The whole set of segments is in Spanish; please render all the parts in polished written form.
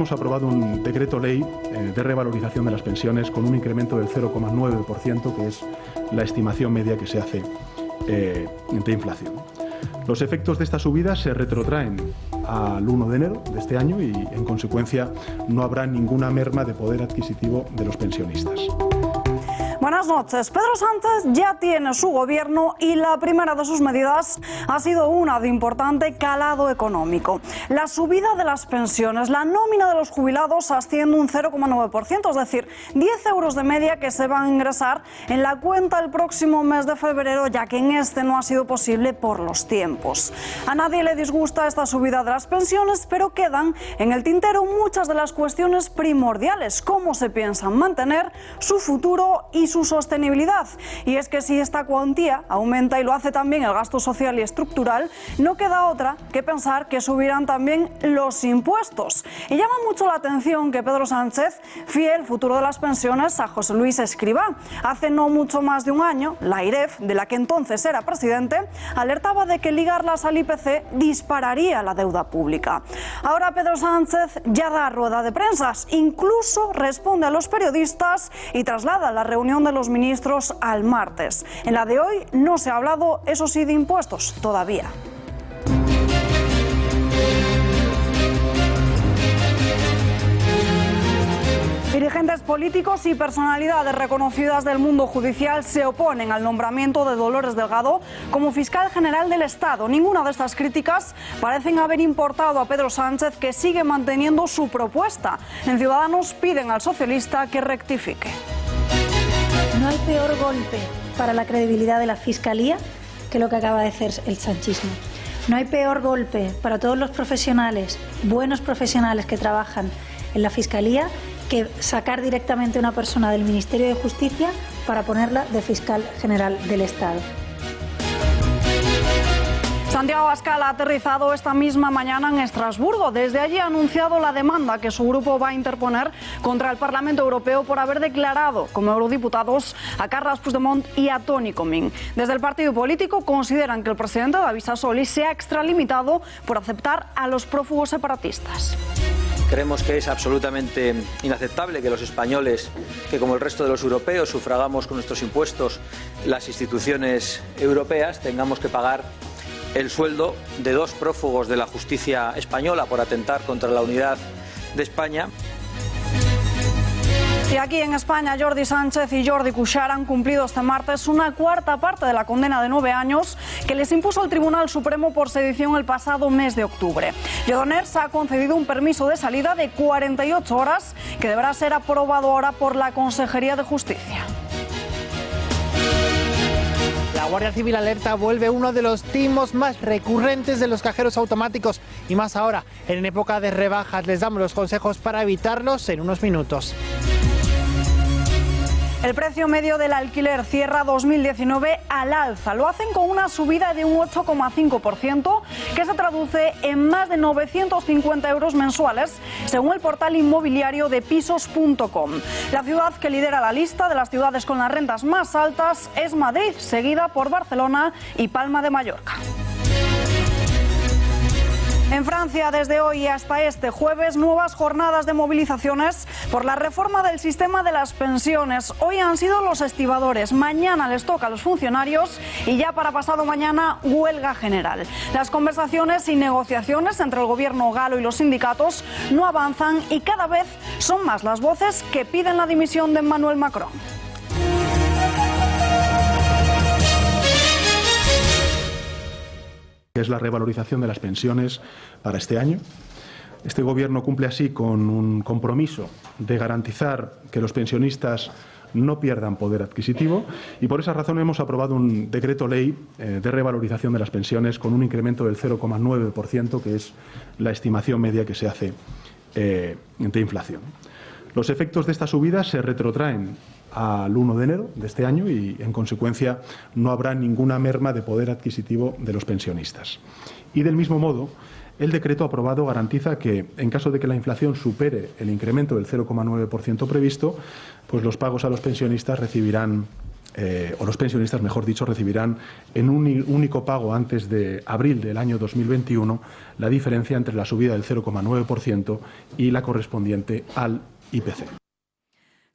hemos aprobado un decreto ley de revalorización de las pensiones con un incremento del 0,9%, que es la estimación media que se hace de inflación. Los efectos de esta subida se retrotraen al 1 de enero de este año y, en consecuencia, no habrá ninguna merma de poder adquisitivo de los pensionistas. Buenas noches. Pedro Sánchez ya tiene su gobierno y la primera de sus medidas ha sido una de importante calado económico. La subida de las pensiones, la nómina de los jubilados asciende un 0,9%, es decir, 10 euros de media que se van a ingresar en la cuenta el próximo mes de febrero, ya que en este no ha sido posible por los tiempos. A nadie le disgusta esta subida de las pensiones, pero quedan en el tintero muchas de las cuestiones primordiales, cómo se piensan mantener su futuro y su sostenibilidad. Y es que si esta cuantía aumenta y lo hace también el gasto social y estructural, no queda otra que pensar que subirán también los impuestos. Y llama mucho la atención que Pedro Sánchez fíe el futuro de las pensiones a José Luis Escrivá. Hace no mucho más de un año, la AIREF, de la que entonces era presidente, alertaba de que ligarlas al IPC dispararía la deuda pública. Ahora Pedro Sánchez ya da rueda de prensas, incluso responde a los periodistas y traslada la reunión de los ministros al martes. En la de hoy no se ha hablado, eso sí, de impuestos todavía. Dirigentes políticos y personalidades reconocidas del mundo judicial se oponen al nombramiento de Dolores Delgado como fiscal general del Estado. Ninguna de estas críticas parecen haber importado a Pedro Sánchez, que sigue manteniendo su propuesta. En Ciudadanos piden al socialista que rectifique. No hay peor golpe para la credibilidad de la Fiscalía que lo que acaba de hacer el sanchismo. No hay peor golpe para todos los profesionales, buenos profesionales que trabajan en la Fiscalía, que sacar directamente a una persona del Ministerio de Justicia para ponerla de fiscal general del Estado. Santiago Abascal ha aterrizado esta misma mañana en Estrasburgo. Desde allí ha anunciado la demanda que su grupo va a interponer contra el Parlamento Europeo por haber declarado como eurodiputados a Carles Puigdemont y a Toni Comín. Desde el partido político consideran que el presidente David Sassoli se ha extralimitado por aceptar a los prófugos separatistas. Creemos que es absolutamente inaceptable que los españoles, que como el resto de los europeos sufragamos con nuestros impuestos las instituciones europeas, tengamos que pagar el sueldo de dos prófugos de la justicia española por atentar contra la unidad de España. Y aquí en España, Jordi Sánchez y Jordi Cuixart han cumplido este martes una cuarta parte de la condena de 9 años que les impuso el Tribunal Supremo por sedición el pasado mes de octubre. Lledoners ha concedido un permiso de salida de 48 horas que deberá ser aprobado ahora por la Consejería de Justicia. La Guardia Civil alerta vuelve uno de los timos más recurrentes de los cajeros automáticos, y más ahora, en época de rebajas. Les damos los consejos para evitarlos en unos minutos. El precio medio del alquiler cierra 2019 al alza. Lo hacen con una subida de un 8,5%, que se traduce en más de 950 euros mensuales, según el portal inmobiliario de pisos.com. La ciudad que lidera la lista de las ciudades con las rentas más altas es Madrid, seguida por Barcelona y Palma de Mallorca. En Francia, desde hoy hasta este jueves, nuevas jornadas de movilizaciones por la reforma del sistema de las pensiones. Hoy han sido los estibadores, mañana les toca a los funcionarios y ya para pasado mañana huelga general. Las conversaciones y negociaciones entre el gobierno galo y los sindicatos no avanzan y cada vez son más las voces que piden la dimisión de Emmanuel Macron. Que es la revalorización de las pensiones para este año. Este Gobierno cumple así con un compromiso de garantizar que los pensionistas no pierdan poder adquisitivo, y por esa razón hemos aprobado un decreto ley de revalorización de las pensiones con un incremento del 0,9%, que es la estimación media que se hace de inflación. Los efectos de esta subida se retrotraen al 1 de enero de este año y, en consecuencia, no habrá ninguna merma de poder adquisitivo de los pensionistas. Y, del mismo modo, el decreto aprobado garantiza que, en caso de que la inflación supere el incremento del 0,9% previsto, pues los pagos a los pensionistas recibirán o los pensionistas, mejor dicho, recibirán en un único pago antes de abril del año 2021 la diferencia entre la subida del 0,9% y la correspondiente al IPC.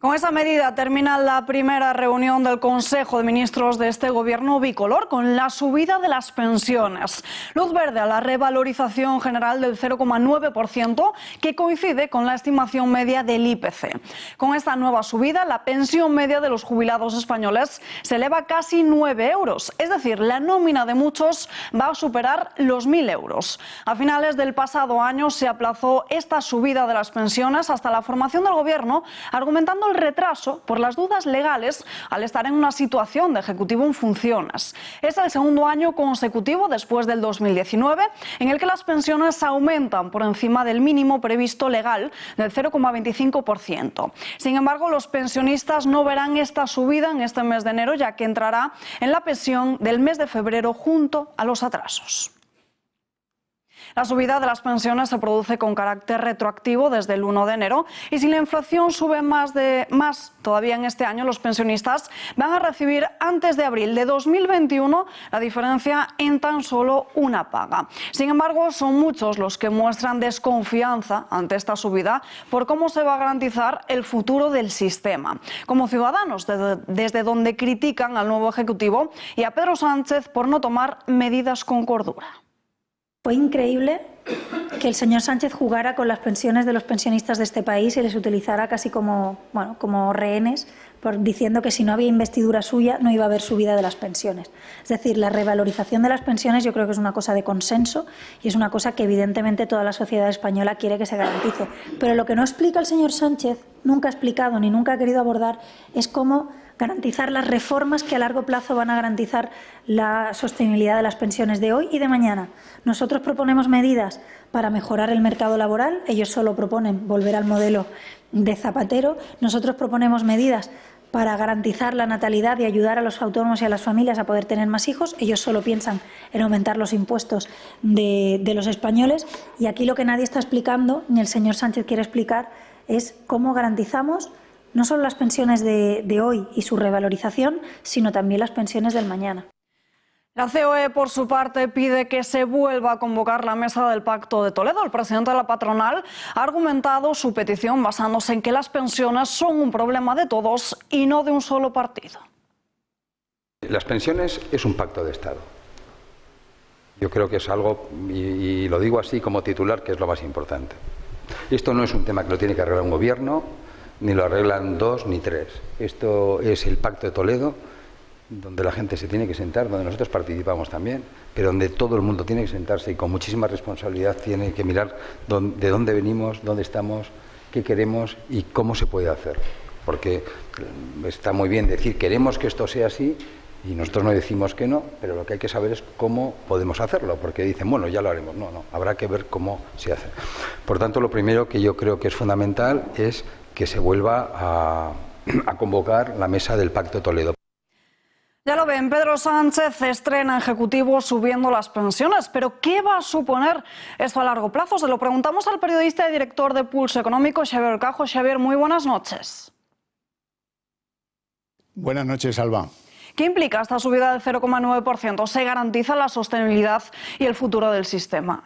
Con esa medida termina la primera reunión del Consejo de Ministros de este gobierno bicolor con la subida de las pensiones. Luz verde a la revalorización general del 0,9% que coincide con la estimación media del IPC. Con esta nueva subida, la pensión media de los jubilados españoles se eleva a casi 9 euros. Es decir, la nómina de muchos va a superar los 1.000 euros. A finales del pasado año se aplazó esta subida de las pensiones hasta la formación del gobierno, argumentando el retraso por las dudas legales al estar en una situación de ejecutivo en funciones. Es el segundo año consecutivo después del 2019 en el que las pensiones aumentan por encima del mínimo previsto legal del 0,25%. Sin embargo, los pensionistas no verán esta subida en este mes de enero, ya que entrará en la pensión del mes de febrero junto a los atrasos. La subida de las pensiones se produce con carácter retroactivo desde el 1 de enero y si la inflación sube más todavía en este año, los pensionistas van a recibir antes de abril de 2021 la diferencia en tan solo una paga. Sin embargo, son muchos los que muestran desconfianza ante esta subida por cómo se va a garantizar el futuro del sistema. Como ciudadanos, desde donde critican al nuevo Ejecutivo y a Pedro Sánchez por no tomar medidas con cordura. Fue increíble que el señor Sánchez jugara con las pensiones de los pensionistas de este país y les utilizara casi como rehenes, diciendo que si no había investidura suya no iba a haber subida de las pensiones. Es decir, la revalorización de las pensiones yo creo que es una cosa de consenso y es una cosa que evidentemente toda la sociedad española quiere que se garantice. Pero lo que no explica el señor Sánchez, nunca ha explicado ni nunca ha querido abordar, es cómo garantizar las reformas que a largo plazo van a garantizar la sostenibilidad de las pensiones de hoy y de mañana. Nosotros proponemos medidas para mejorar el mercado laboral, ellos solo proponen volver al modelo de Zapatero. Nosotros proponemos medidas para garantizar la natalidad y ayudar a los autónomos y a las familias a poder tener más hijos. Ellos solo piensan en aumentar los impuestos de los españoles y aquí lo que nadie está explicando, ni el señor Sánchez quiere explicar, es cómo garantizamos no solo las pensiones de hoy y su revalorización, sino también las pensiones del mañana. La COE, por su parte, pide que se vuelva a convocar la mesa del Pacto de Toledo. El presidente de la patronal ha argumentado su petición basándose en que las pensiones son un problema de todos y no de un solo partido. Las pensiones es un pacto de Estado. Yo creo que es algo, y lo digo así como titular, que es lo más importante. Esto no es un tema que lo tiene que arreglar un gobierno, ni lo arreglan 2 ni 3. Esto es el Pacto de Toledo, donde la gente se tiene que sentar, donde nosotros participamos también, pero donde todo el mundo tiene que sentarse y con muchísima responsabilidad tiene que mirar de dónde venimos, dónde estamos, qué queremos y cómo se puede hacer. Porque está muy bien decir queremos que esto sea así y nosotros no decimos que no, pero lo que hay que saber es cómo podemos hacerlo, porque dicen, bueno, ya lo haremos. No, habrá que ver cómo se hace. Por tanto, lo primero que yo creo que es fundamental es que se vuelva a convocar la mesa del Pacto de Toledo. Ya lo ven, Pedro Sánchez estrena Ejecutivo subiendo las pensiones, pero ¿qué va a suponer esto a largo plazo? Se lo preguntamos al periodista y director de Pulso Económico, Xavier Cajo. Xavier, muy buenas noches. Buenas noches, Alba. ¿Qué implica esta subida del 0,9%? ¿Se garantiza la sostenibilidad y el futuro del sistema?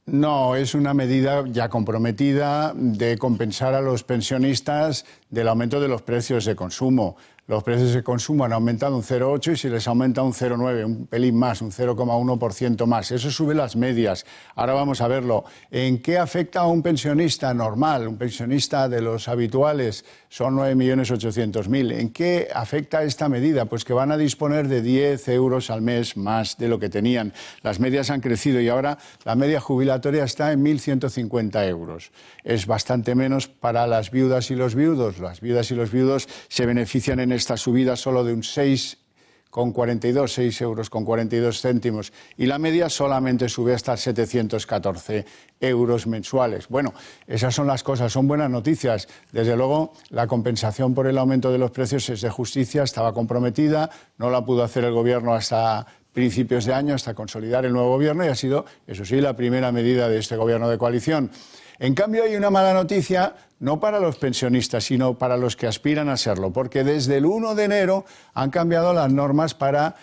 No, es una medida ya comprometida de compensar a los pensionistas del aumento de los precios de consumo. Los precios de consumo han aumentado un 0,8 y se les aumenta un 0,9, un pelín más, un 0,1% más. Eso sube las medias. Ahora vamos a verlo. ¿En qué afecta a un pensionista normal? Un pensionista de los habituales son 9.800.000. ¿En qué afecta esta medida? Pues que van a disponer de 10 euros al mes más de lo que tenían. Las medias han crecido y ahora la media jubilatoria está en 1.150 euros. Es bastante menos para las viudas y los viudos. Las viudas y los viudos se benefician en esta subida solo de un 6,42 euros con 42 céntimos y la media solamente sube hasta 714 euros mensuales. Bueno, esas son las cosas, son buenas noticias. Desde luego, la compensación por el aumento de los precios es de justicia, estaba comprometida, no la pudo hacer el gobierno hasta principios de año hasta consolidar el nuevo gobierno y ha sido, eso sí, la primera medida de este gobierno de coalición. En cambio, hay una mala noticia, no para los pensionistas, sino para los que aspiran a serlo, porque desde el 1 de enero han cambiado las normas para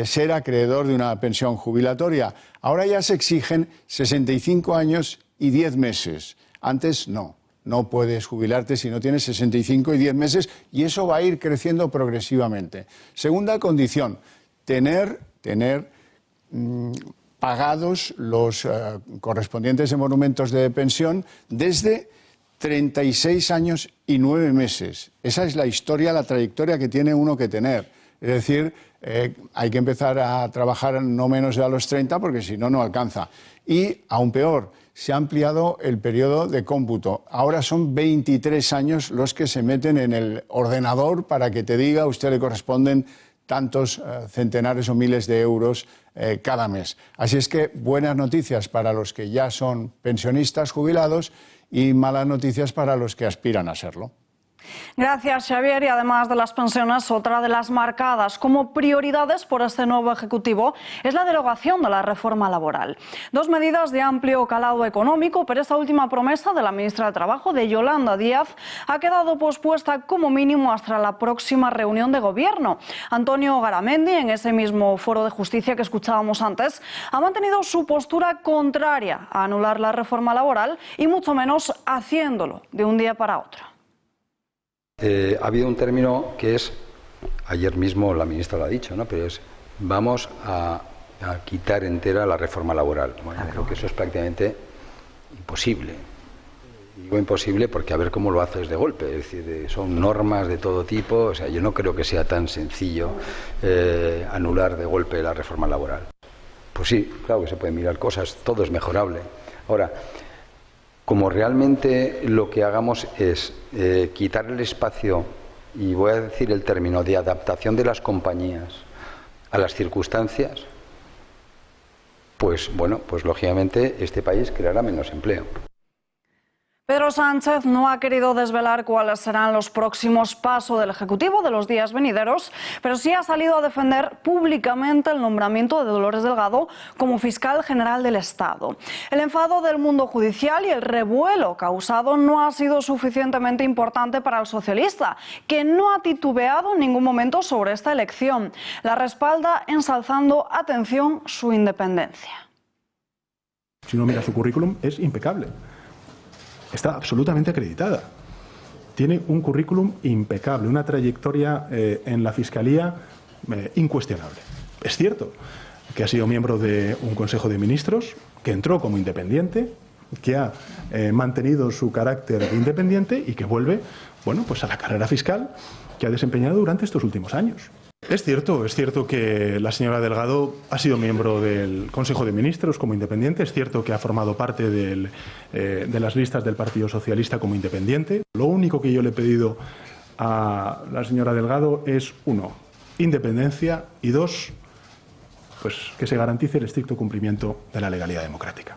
ser acreedor de una pensión jubilatoria. Ahora ya se exigen 65 años y 10 meses. Antes no. No puedes jubilarte si no tienes 65 y 10 meses y eso va a ir creciendo progresivamente. Segunda condición, tener pagados los correspondientes emolumentos de pensión desde 36 años y 9 meses. Esa es la historia, la trayectoria que tiene uno que tener. Es decir, hay que empezar a trabajar no menos de a los 30 porque si no, no alcanza. Y, aún peor, se ha ampliado el periodo de cómputo. Ahora son 23 años los que se meten en el ordenador para que te diga a usted le corresponden tantos centenares o miles de euros cada mes. Así es que buenas noticias para los que ya son pensionistas jubilados y malas noticias para los que aspiran a serlo. Gracias, Xavier. Y además de las pensiones, otra de las marcadas como prioridades por este nuevo Ejecutivo es la derogación de la reforma laboral. Dos medidas de amplio calado económico, pero esta última promesa de la ministra de Trabajo, de Yolanda Díaz, ha quedado pospuesta como mínimo hasta la próxima reunión de gobierno. Antonio Garamendi, en ese mismo foro de justicia que escuchábamos antes, ha mantenido su postura contraria a anular la reforma laboral y mucho menos haciéndolo de un día para otro. Ha habido un término que es, ayer mismo la ministra lo ha dicho, ¿no? Pero es, vamos a quitar entera la reforma laboral. Bueno, creo que eso es prácticamente imposible. Digo imposible porque a ver cómo lo haces de golpe, es decir, son normas de todo tipo, o sea, yo no creo que sea tan sencillo anular de golpe la reforma laboral. Pues sí, claro que se pueden mirar cosas, todo es mejorable. Ahora, como realmente lo que hagamos es quitar el espacio, y voy a decir el término, de adaptación de las compañías a las circunstancias, pues bueno, pues lógicamente este país creará menos empleo. Pedro Sánchez no ha querido desvelar cuáles serán los próximos pasos del Ejecutivo de los días venideros, pero sí ha salido a defender públicamente el nombramiento de Dolores Delgado como fiscal general del Estado. El enfado del mundo judicial y el revuelo causado no ha sido suficientemente importante para el socialista, que no ha titubeado en ningún momento sobre esta elección. La respalda ensalzando, atención, su independencia. Si uno mira su currículum, es impecable. Está absolutamente acreditada. Tiene un currículum impecable, una trayectoria en la Fiscalía incuestionable. Es cierto que ha sido miembro de un Consejo de Ministros, que entró como independiente, que ha mantenido su carácter independiente y que vuelve, bueno, pues a la carrera fiscal que ha desempeñado durante estos últimos años. Es cierto que la señora Delgado ha sido miembro del Consejo de Ministros como independiente, es cierto que ha formado parte de las listas del Partido Socialista como independiente. Lo único que yo le he pedido a la señora Delgado es, uno, independencia y dos, pues que se garantice el estricto cumplimiento de la legalidad democrática.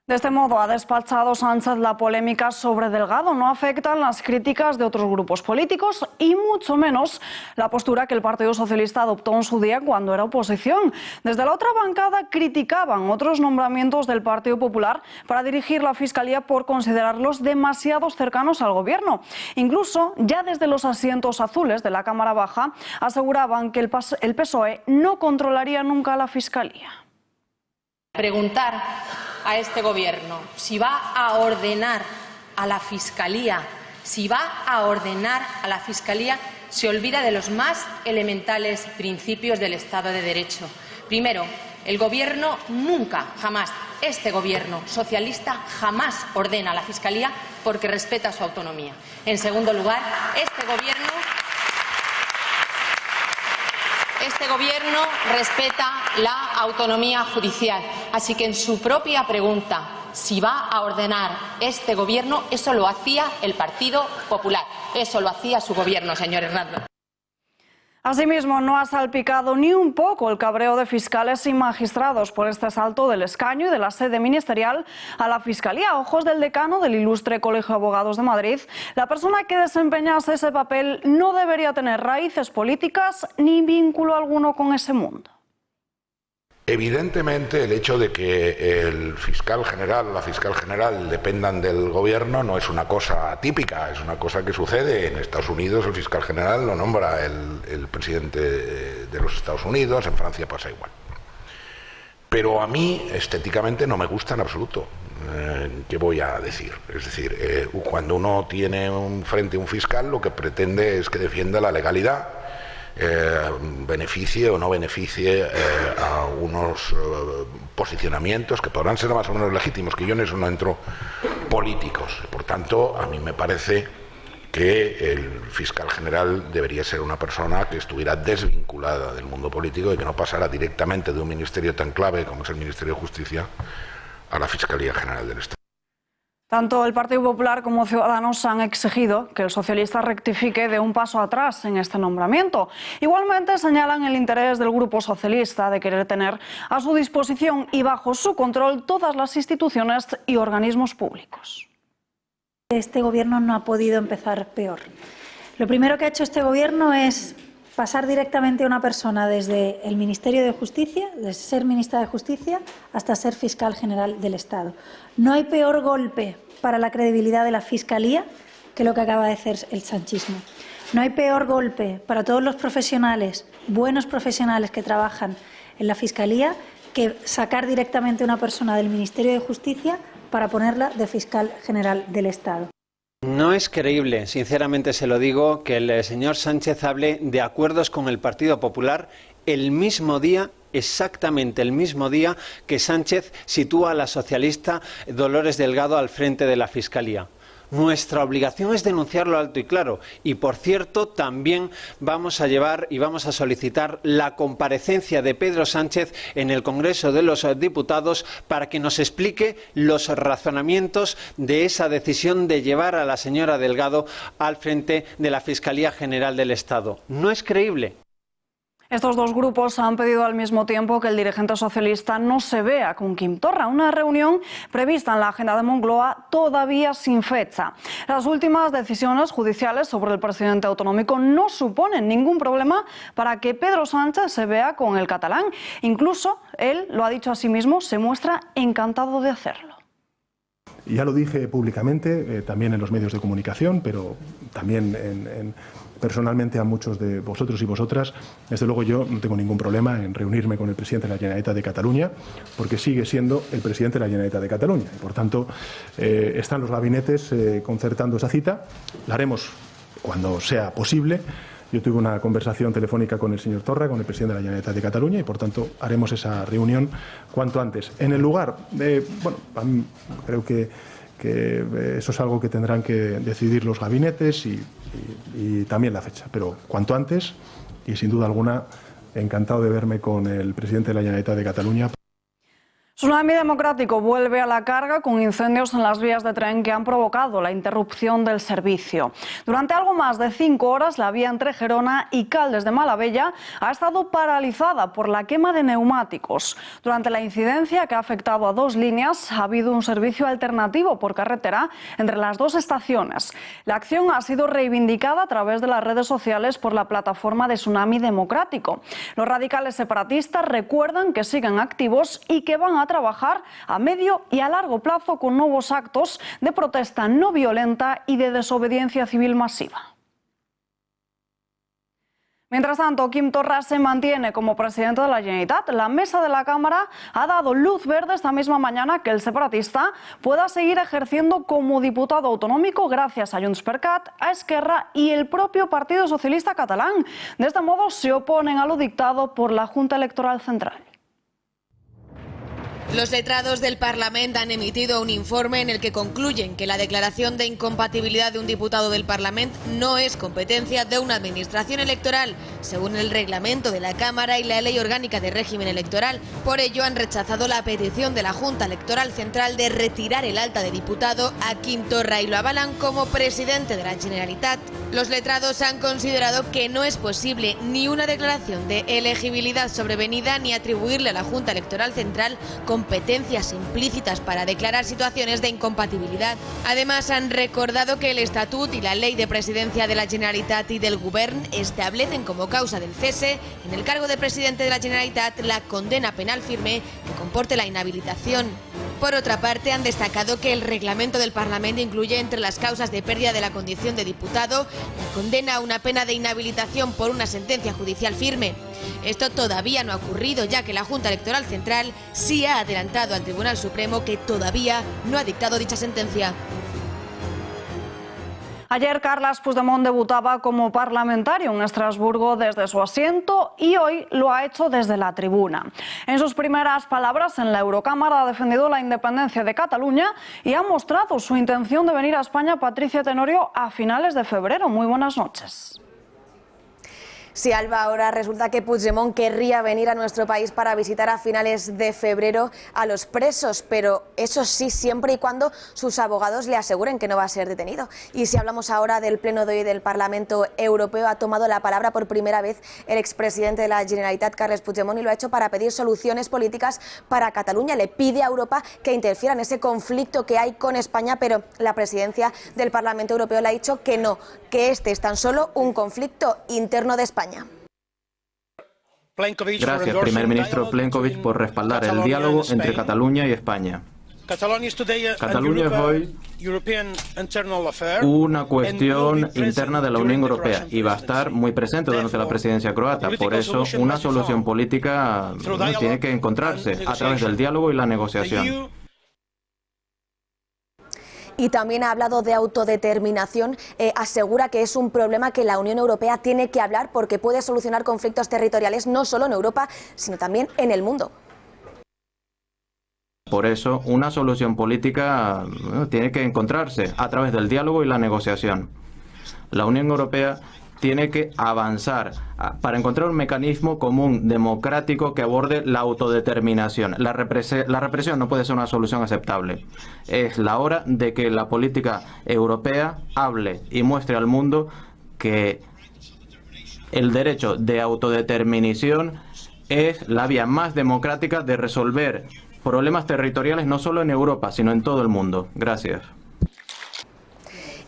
De este modo ha despachado Sánchez la polémica sobre Delgado. No afectan las críticas de otros grupos políticos y mucho menos la postura que el Partido Socialista adoptó en su día cuando era oposición. Desde la otra bancada criticaban otros nombramientos del Partido Popular para dirigir la Fiscalía por considerarlos demasiado cercanos al Gobierno. Incluso ya desde los asientos azules de la Cámara Baja aseguraban que el PSOE no controlaría nunca la Fiscalía. Preguntar a este Gobierno si va a ordenar a la Fiscalía, se olvida de los más elementales principios del Estado de Derecho. Primero, el Gobierno nunca, jamás, este Gobierno socialista jamás ordena a la Fiscalía porque respeta su autonomía. En segundo lugar, este Gobierno respeta la autonomía judicial. Así que en su propia pregunta, si va a ordenar este Gobierno, eso lo hacía el Partido Popular. Eso lo hacía su Gobierno, señor Hernández. Asimismo, no ha salpicado ni un poco el cabreo de fiscales y magistrados por este salto del escaño y de la sede ministerial a la Fiscalía. A ojos del decano del Ilustre Colegio de Abogados de Madrid, la persona que desempeñase ese papel no debería tener raíces políticas ni vínculo alguno con ese mundo. Evidentemente, el hecho de que el fiscal general o la fiscal general dependan del gobierno no es una cosa típica, es una cosa que sucede. En Estados Unidos el fiscal general lo nombra el presidente de los Estados Unidos, en Francia pasa igual. Pero a mí estéticamente no me gusta en absoluto. ¿Qué voy a decir? Es decir, cuando uno tiene frente a un fiscal, lo que pretende es que defienda la legalidad, beneficie o no beneficie a unos posicionamientos que podrán ser más o menos legítimos, que yo en eso no entro, políticos. Por tanto, a mí me parece que el fiscal general debería ser una persona que estuviera desvinculada del mundo político y que no pasara directamente de un ministerio tan clave como es el Ministerio de Justicia a la Fiscalía General del Estado. Tanto el Partido Popular como Ciudadanos han exigido que el socialista rectifique de un paso atrás en este nombramiento. Igualmente señalan el interés del Grupo Socialista de querer tener a su disposición y bajo su control todas las instituciones y organismos públicos. Este gobierno no ha podido empezar peor. Lo primero que ha hecho este gobierno es pasar directamente a una persona desde el Ministerio de Justicia, desde ser ministra de Justicia, hasta ser fiscal general del Estado. No hay peor golpe para la credibilidad de la Fiscalía que lo que acaba de hacer el sanchismo. No hay peor golpe para todos los profesionales, buenos profesionales que trabajan en la Fiscalía, que sacar directamente a una persona del Ministerio de Justicia para ponerla de fiscal general del Estado. No es creíble, sinceramente se lo digo, que el señor Sánchez hable de acuerdos con el Partido Popular el mismo día, exactamente el mismo día que Sánchez sitúa a la socialista Dolores Delgado al frente de la Fiscalía. Nuestra obligación es denunciarlo alto y claro. Y, por cierto, también vamos a llevar y vamos a solicitar la comparecencia de Pedro Sánchez en el Congreso de los Diputados para que nos explique los razonamientos de esa decisión de llevar a la señora Delgado al frente de la Fiscalía General del Estado. No es creíble. Estos dos grupos han pedido al mismo tiempo que el dirigente socialista no se vea con Quim Torra, una reunión prevista en la agenda de Moncloa todavía sin fecha. Las últimas decisiones judiciales sobre el presidente autonómico no suponen ningún problema para que Pedro Sánchez se vea con el catalán. Incluso él lo ha dicho a sí mismo, se muestra encantado de hacerlo. Ya lo dije públicamente, también en los medios de comunicación, pero también personalmente a muchos de vosotros y vosotras. Desde luego yo no tengo ningún problema en reunirme con el presidente de la Generalitat de Cataluña, porque sigue siendo el presidente de la Generalitat de Cataluña. Y por tanto, están los gabinetes concertando esa cita. La haremos cuando sea posible. Yo tuve una conversación telefónica con el señor Torra, con el presidente de la Generalitat de Cataluña, y por tanto haremos esa reunión cuanto antes. En el lugar, bueno, a mí creo que eso es algo que tendrán que decidir los gabinetes y también la fecha, pero cuanto antes, y sin duda alguna encantado de verme con el presidente de la Generalitat de Cataluña. Tsunami Democrático vuelve a la carga con incendios en las vías de tren que han provocado la interrupción del servicio. Durante algo más de 5 horas, la vía entre Gerona y Caldes de Malavella ha estado paralizada por la quema de neumáticos. Durante la incidencia, que ha afectado a 2 líneas, ha habido un servicio alternativo por carretera entre las 2 estaciones. La acción ha sido reivindicada a través de las redes sociales por la plataforma de Tsunami Democrático. Los radicales separatistas recuerdan que siguen activos y que van a trabajar a medio y a largo plazo con nuevos actos de protesta no violenta y de desobediencia civil masiva. Mientras tanto, Quim Torra se mantiene como presidente de la Generalitat. La mesa de la Cámara ha dado luz verde esta misma mañana que el separatista pueda seguir ejerciendo como diputado autonómico gracias a Junts per Cat, a Esquerra y el propio Partido Socialista catalán. De este modo se oponen a lo dictado por la Junta Electoral Central. Los letrados del Parlamento han emitido un informe en el que concluyen que la declaración de incompatibilidad de un diputado del Parlamento no es competencia de una administración electoral, según el reglamento de la Cámara y la Ley Orgánica de Régimen Electoral. Por ello han rechazado la petición de la Junta Electoral Central de retirar el alta de diputado a Quim Torra y lo avalan como presidente de la Generalitat. Los letrados han considerado que no es posible ni una declaración de elegibilidad sobrevenida ni atribuirle a la Junta Electoral Central competencias implícitas para declarar situaciones de incompatibilidad. Además, han recordado que el Estatut y la Ley de Presidencia de la Generalitat y del Govern establecen como causa del cese en el cargo de presidente de la Generalitat la condena penal firme que comporte la inhabilitación. Por otra parte, han destacado que el reglamento del Parlamento incluye entre las causas de pérdida de la condición de diputado la condena a una pena de inhabilitación por una sentencia judicial firme. Esto todavía no ha ocurrido, ya que la Junta Electoral Central sí ha adelantado al Tribunal Supremo que todavía no ha dictado dicha sentencia. Ayer Carles Puigdemont debutaba como parlamentario en Estrasburgo desde su asiento y hoy lo ha hecho desde la tribuna. En sus primeras palabras en la Eurocámara ha defendido la independencia de Cataluña y ha mostrado su intención de venir a España. Patricia Tenorio, a finales de febrero. Muy buenas noches. Sí, Alba, ahora resulta que Puigdemont querría venir a nuestro país para visitar a finales de febrero a los presos, pero eso sí, siempre y cuando sus abogados le aseguren que no va a ser detenido. Y si hablamos ahora del pleno de hoy del Parlamento Europeo, ha tomado la palabra por primera vez el expresidente de la Generalitat, Carles Puigdemont, y lo ha hecho para pedir soluciones políticas para Cataluña. Le pide a Europa que interfiera en ese conflicto que hay con España, pero la presidencia del Parlamento Europeo le ha dicho que no, que este es tan solo un conflicto interno de España. Gracias, primer ministro Plenković, por respaldar el diálogo entre Cataluña y España. Cataluña es hoy una cuestión interna de la Unión Europea y va a estar muy presente durante la presidencia croata. Por eso, una solución política tiene que encontrarse a través del diálogo y la negociación. Y también ha hablado de autodeterminación, asegura que es un problema que la Unión Europea tiene que hablar porque puede solucionar conflictos territoriales no solo en Europa, sino también en el mundo. Por eso, una solución política tiene que encontrarse a través del diálogo y la negociación. La Unión Europea tiene que avanzar para encontrar un mecanismo común democrático que aborde la autodeterminación. La represión no puede ser una solución aceptable. Es la hora de que la política europea hable y muestre al mundo que el derecho de autodeterminación es la vía más democrática de resolver problemas territoriales no solo en Europa, sino en todo el mundo. Gracias.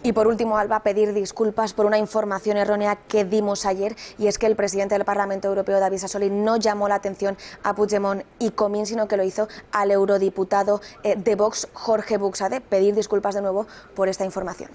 Y por último, Alba, pedir disculpas por una información errónea que dimos ayer, y es que el presidente del Parlamento Europeo, David Sassoli, no llamó la atención a Puigdemont y Comín, sino que lo hizo al eurodiputado de Vox, Jorge Buxade. Pedir disculpas de nuevo por esta información.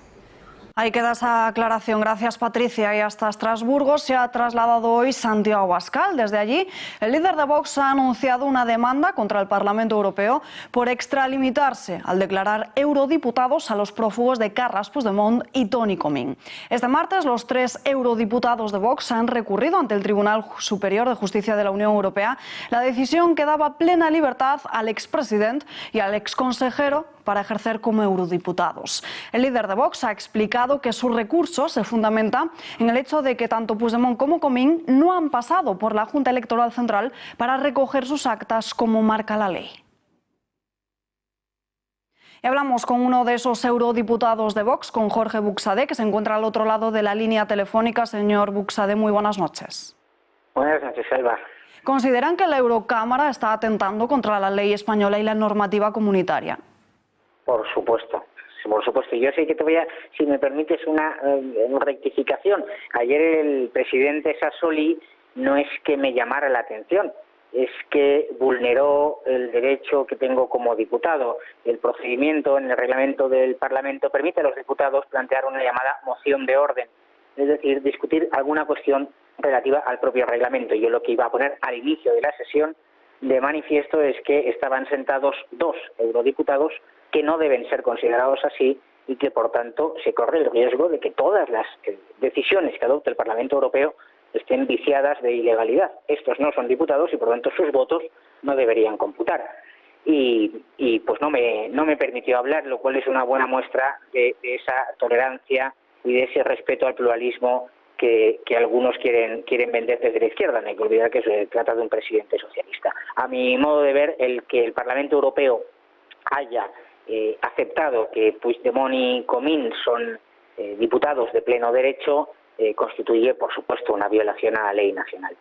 Ahí queda esa aclaración. Gracias, Patricia. Y hasta Estrasburgo se ha trasladado hoy Santiago Abascal. Desde allí, el líder de Vox ha anunciado una demanda contra el Parlamento Europeo por extralimitarse al declarar eurodiputados a los prófugos de Carles Puigdemont y Toni Comín. Este martes, los 3 eurodiputados de Vox han recurrido ante el Tribunal Superior de Justicia de la Unión Europea la decisión que daba plena libertad al expresidente y al exconsejero para ejercer como eurodiputados. El líder de Vox ha explicado que su recurso se fundamenta en el hecho de que tanto Puigdemont como Comín no han pasado por la Junta Electoral Central para recoger sus actas como marca la ley. Y hablamos con uno de esos eurodiputados de Vox, con Jorge Buxade, que se encuentra al otro lado de la línea telefónica. Señor Buxade, muy buenas noches. Buenas noches, Alba. ¿Consideran que la Eurocámara está atentando contra la ley española y la normativa comunitaria? Por supuesto. Yo sé que te voy a, si me permites, una rectificación. Ayer el presidente Sassoli no es que me llamara la atención, es que vulneró el derecho que tengo como diputado. El procedimiento en el reglamento del Parlamento permite a los diputados plantear una llamada moción de orden, es decir, discutir alguna cuestión relativa al propio reglamento. Yo lo que iba a poner al inicio de la sesión de manifiesto es que estaban sentados 2 eurodiputados que no deben ser considerados así y que, por tanto, se corre el riesgo de que todas las decisiones que adopte el Parlamento Europeo estén viciadas de ilegalidad. Estos no son diputados y, por tanto, sus votos no deberían computar. Y pues no me permitió hablar, lo cual es una buena muestra de esa tolerancia y de ese respeto al pluralismo que algunos quieren vender desde la izquierda. No hay que olvidar que se trata de un presidente socialista. A mi modo de ver, el que el Parlamento Europeo haya aceptado que Puigdemont y Comín son diputados de pleno derecho constituye, por supuesto, una violación a la ley nacional.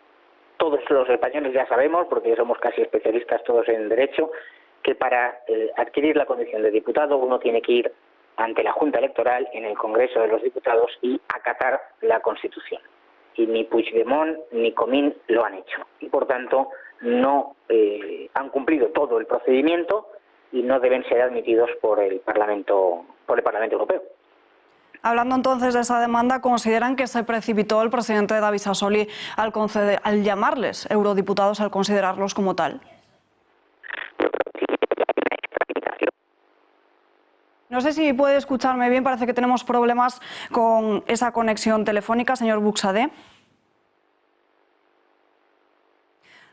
Todos los españoles ya sabemos, porque somos casi especialistas todos en derecho, que para adquirir la condición de diputado uno tiene que ir ante la Junta Electoral en el Congreso de los Diputados y acatar la Constitución. Y ni Puigdemont ni Comín lo han hecho. Y por tanto no han cumplido todo el procedimiento y no deben ser admitidos por el Parlamento Europeo. Hablando entonces de esa demanda, ¿consideran que se precipitó el presidente David Sassoli al llamarles eurodiputados, al considerarlos como tal? No sé si puede escucharme bien, parece que tenemos problemas con esa conexión telefónica, señor Buxadé.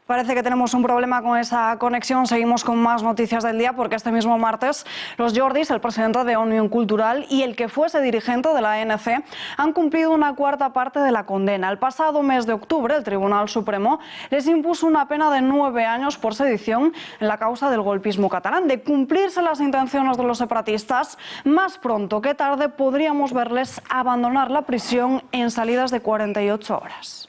Parece que tenemos un problema con esa conexión. Seguimos con más noticias del día porque este mismo martes los Jordis, el presidente de Òmnium Cultural y el que fuese dirigente de la ANC, han cumplido una cuarta parte de la condena. El pasado mes de octubre el Tribunal Supremo les impuso una pena de 9 años por sedición en la causa del golpismo catalán. De cumplirse las intenciones de los separatistas, más pronto que tarde podríamos verles abandonar la prisión en salidas de 48 horas.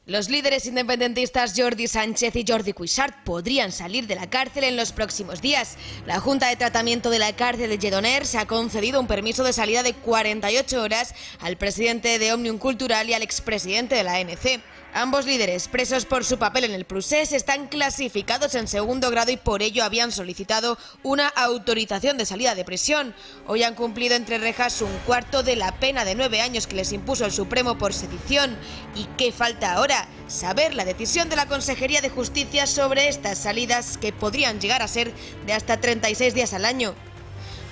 Los líderes independentistas Jordi Sánchez y Jordi Cuixart podrían salir de la cárcel en los próximos días. La Junta de Tratamiento de la Cárcel de Lledoners ha concedido un permiso de salida de 48 horas al presidente de Òmnium Cultural y al expresidente de la ANC. Ambos líderes, presos por su papel en el procés, están clasificados en segundo grado y por ello habían solicitado una autorización de salida de prisión. Hoy han cumplido entre rejas un cuarto de la pena de 9 años que les impuso el Supremo por sedición. ¿Y qué falta ahora? Saber la decisión de la Consejería de Justicia sobre estas salidas, que podrían llegar a ser de hasta 36 días al año.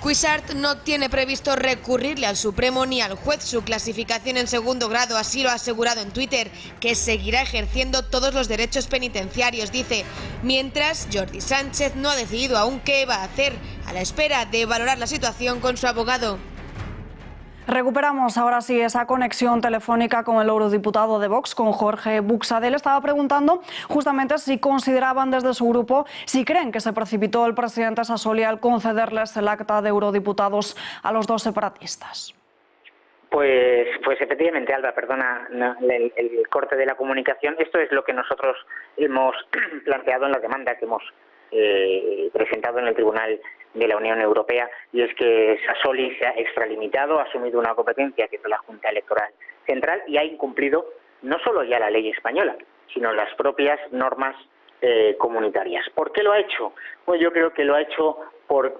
Cuixart no tiene previsto recurrirle al Supremo ni al juez su clasificación en segundo grado, así lo ha asegurado en Twitter, que seguirá ejerciendo todos los derechos penitenciarios, dice. Mientras, Jordi Sánchez no ha decidido aún qué va a hacer, a la espera de valorar la situación con su abogado. Recuperamos ahora sí esa conexión telefónica con el eurodiputado de Vox, con Jorge Buxadé. Le estaba preguntando justamente si consideraban desde su grupo, si creen que se precipitó el presidente Sassoli al concederles el acta de eurodiputados a los dos separatistas. Pues efectivamente, Alba, perdona el corte de la comunicación. Esto es lo que nosotros hemos planteado en la demanda que hemos presentado en el Tribunal de la Unión Europea, y es que Sassoli se ha extralimitado, ha asumido una competencia que es de la Junta Electoral Central y ha incumplido no solo ya la ley española, sino las propias normas comunitarias. ¿Por qué lo ha hecho? Pues yo creo que lo ha hecho por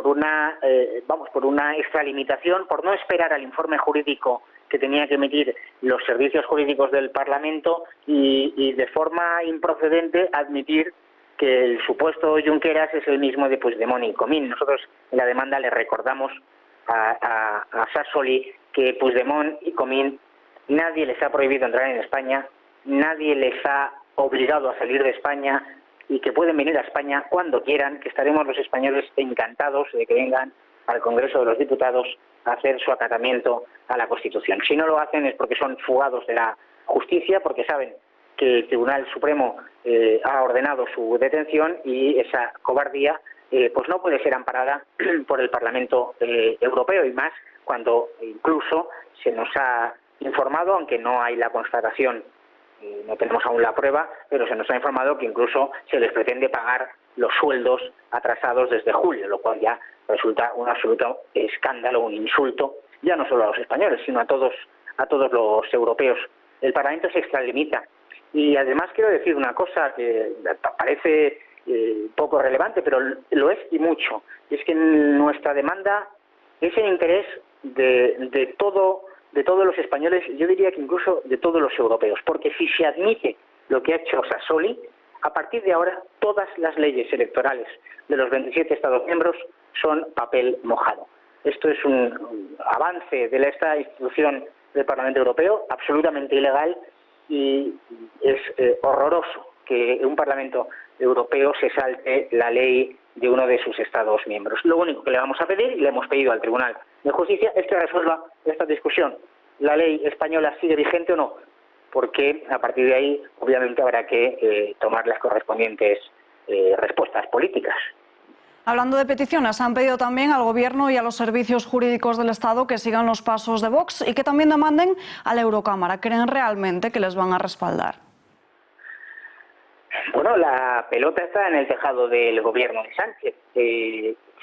una extralimitación, por no esperar al informe jurídico que tenía que emitir los servicios jurídicos del Parlamento y de forma improcedente admitir que el supuesto Junqueras es el mismo de Puigdemont y Comín. Nosotros en la demanda le recordamos a Sassoli que Puigdemont y Comín nadie les ha prohibido entrar en España, nadie les ha obligado a salir de España y que pueden venir a España cuando quieran, que estaremos los españoles encantados de que vengan al Congreso de los Diputados a hacer su acatamiento a la Constitución. Si no lo hacen es porque son fugados de la justicia, porque saben que el Tribunal Supremo ha ordenado su detención y esa cobardía pues no puede ser amparada por el Parlamento Europeo, y más cuando incluso se nos ha informado, aunque no hay la constatación, no tenemos aún la prueba, pero se nos ha informado que incluso se les pretende pagar los sueldos atrasados desde julio, lo cual ya resulta un absoluto escándalo, un insulto, ya no solo a los españoles, sino a todos los europeos. El Parlamento se extralimita. Y además quiero decir una cosa que parece poco relevante, pero lo es y mucho. Y es que nuestra demanda es en interés de todos los españoles, yo diría que incluso de todos los europeos. Porque si se admite lo que ha hecho Sassoli, a partir de ahora todas las leyes electorales de los 27 Estados miembros son papel mojado. Esto es un avance de esta institución del Parlamento Europeo absolutamente ilegal. Y es horroroso que un Parlamento Europeo se salte la ley de uno de sus Estados miembros. Lo único que le vamos a pedir, y le hemos pedido al Tribunal de Justicia, es que resuelva esta discusión. ¿La ley española sigue vigente o no? Porque a partir de ahí, obviamente, habrá que tomar las correspondientes respuestas políticas. Hablando de peticiones, han pedido también al Gobierno y a los servicios jurídicos del Estado que sigan los pasos de Vox y que también demanden a la Eurocámara. ¿Creen realmente que les van a respaldar? Bueno, la pelota está en el tejado del Gobierno de Sánchez.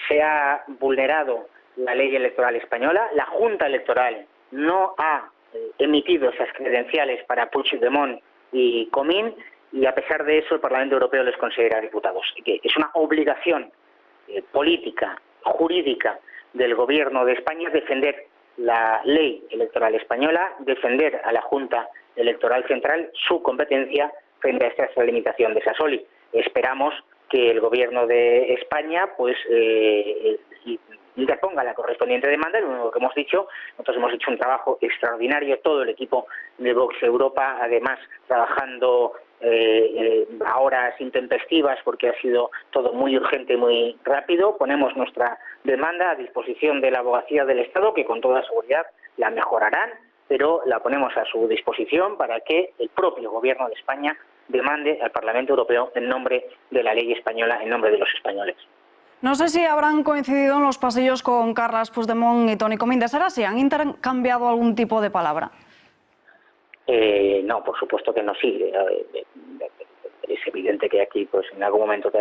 Se ha vulnerado la ley electoral española, la Junta Electoral no ha emitido esas credenciales para Puigdemont y Comín, y a pesar de eso el Parlamento Europeo les considera diputados. Que es una obligación política, jurídica del Gobierno de España defender la ley electoral española, defender a la Junta Electoral Central su competencia frente a esta extralimitación de Sassoli. Esperamos que el Gobierno de España pues interponga la correspondiente demanda. Lo que hemos dicho, nosotros hemos hecho un trabajo extraordinario, todo el equipo de Vox Europa, además trabajando a horas intempestivas porque ha sido todo muy urgente y muy rápido. Ponemos nuestra demanda a disposición de la Abogacía del Estado, que con toda seguridad la mejorarán, pero la ponemos a su disposición para que el propio Gobierno de España demande al Parlamento Europeo en nombre de la ley española, en nombre de los españoles. No sé si habrán coincidido en los pasillos con Carles Puigdemont y Toni Comín. ¿De ser así? ¿Han intercambiado algún tipo de palabra? No, por supuesto que no, sí. Es evidente que aquí pues en algún momento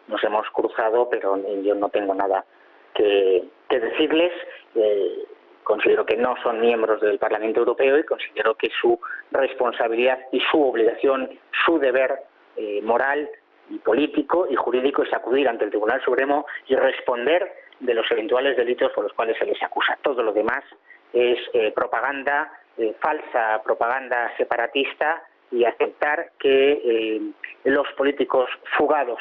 nos hemos cruzado, pero yo no tengo nada que decirles. Considero que no son miembros del Parlamento Europeo y considero que su responsabilidad y su obligación, su deber moral y político y jurídico es acudir ante el Tribunal Supremo y responder de los eventuales delitos por los cuales se les acusa. Todo lo demás es propaganda, falsa propaganda separatista, y aceptar que los políticos fugados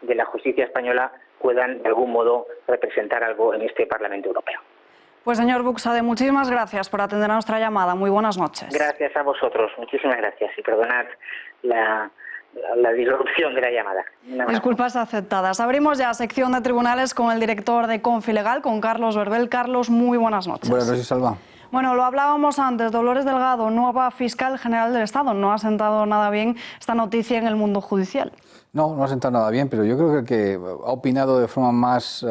de la justicia española puedan de algún modo representar algo en este Parlamento Europeo. Pues señor Buxade, muchísimas gracias por atender a nuestra llamada. Muy buenas noches. Gracias a vosotros, muchísimas gracias, y perdonad la disrupción de la llamada. Disculpas aceptadas. Abrimos ya sección de tribunales con el director de Confilegal, con Carlos Berbel. Carlos, muy buenas noches. Buenas noches, Alba. Bueno, lo hablábamos antes, Dolores Delgado, nueva fiscal general del Estado. No ha sentado nada bien esta noticia en el mundo judicial. No, no ha sentado nada bien, pero yo creo que el que ha opinado de forma más